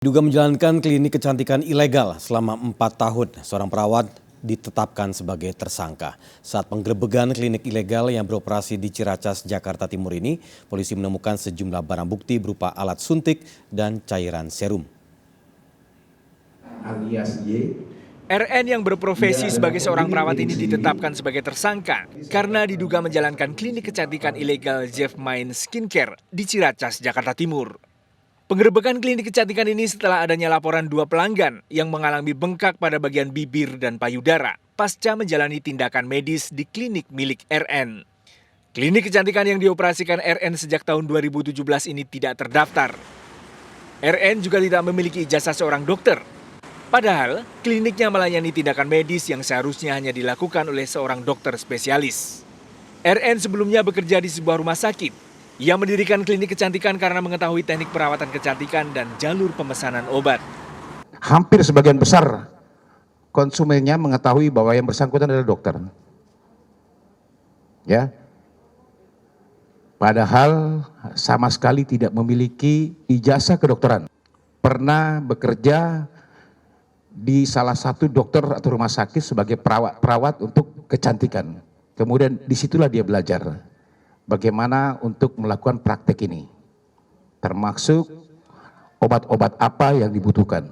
Diduga menjalankan klinik kecantikan ilegal selama 4 tahun, seorang perawat ditetapkan sebagai tersangka. Saat penggerebegan klinik ilegal yang beroperasi di Ciracas, Jakarta Timur ini, polisi menemukan sejumlah barang bukti berupa alat suntik dan cairan serum. Alias Y. RN yang berprofesi sebagai seorang perawat ini ditetapkan sebagai tersangka karena diduga menjalankan klinik kecantikan ilegal Jeff Mind Skincare di Ciracas, Jakarta Timur. Penggerebekan klinik kecantikan ini setelah adanya laporan 2 pelanggan yang mengalami bengkak pada bagian bibir dan payudara pasca menjalani tindakan medis di klinik milik RN. Klinik kecantikan yang dioperasikan RN sejak tahun 2017 ini tidak terdaftar. RN juga tidak memiliki ijazah seorang dokter. Padahal, kliniknya melayani tindakan medis yang seharusnya hanya dilakukan oleh seorang dokter spesialis. RN sebelumnya bekerja di sebuah rumah sakit. Ia mendirikan klinik kecantikan karena mengetahui teknik perawatan kecantikan dan jalur pemesanan obat. Hampir sebagian besar konsumennya mengetahui bahwa yang bersangkutan adalah dokter. Ya. Padahal sama sekali tidak memiliki ijazah kedokteran. Pernah bekerja di salah satu dokter atau rumah sakit sebagai perawat untuk kecantikan. Kemudian disitulah dia belajar bagaimana untuk melakukan praktek ini. Termasuk obat-obat apa yang dibutuhkan.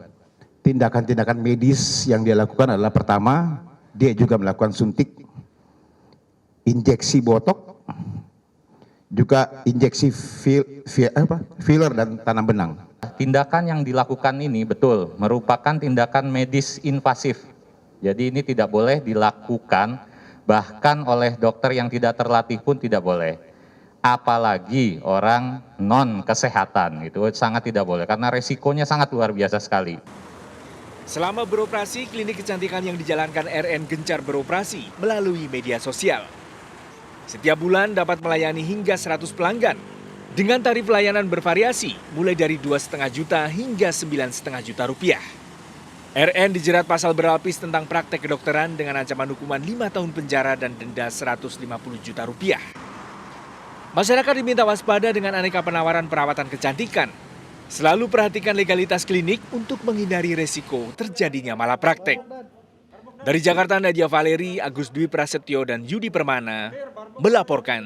Tindakan-tindakan medis yang dia lakukan adalah pertama, dia juga melakukan suntik, injeksi botok, juga injeksi filler dan tanam benang. Tindakan yang dilakukan ini betul merupakan tindakan medis invasif. Jadi ini tidak boleh dilakukan bahkan oleh dokter yang tidak terlatih pun tidak boleh. Apalagi orang non kesehatan itu sangat tidak boleh karena resikonya sangat luar biasa sekali. Selama beroperasi, klinik kecantikan yang dijalankan RN gencar beroperasi melalui media sosial. Setiap bulan dapat melayani hingga 100 pelanggan. Dengan tarif layanan bervariasi, mulai dari 2,5 juta hingga 9,5 juta rupiah. RN dijerat pasal berlapis tentang praktek kedokteran dengan ancaman hukuman 5 tahun penjara dan denda 150 juta rupiah. Masyarakat diminta waspada dengan aneka penawaran perawatan kecantikan. Selalu perhatikan legalitas klinik untuk menghindari resiko terjadinya malapraktek. Dari Jakarta, Nadia Valeri, Agus Dwi Prasetyo, dan Yudi Permana melaporkan.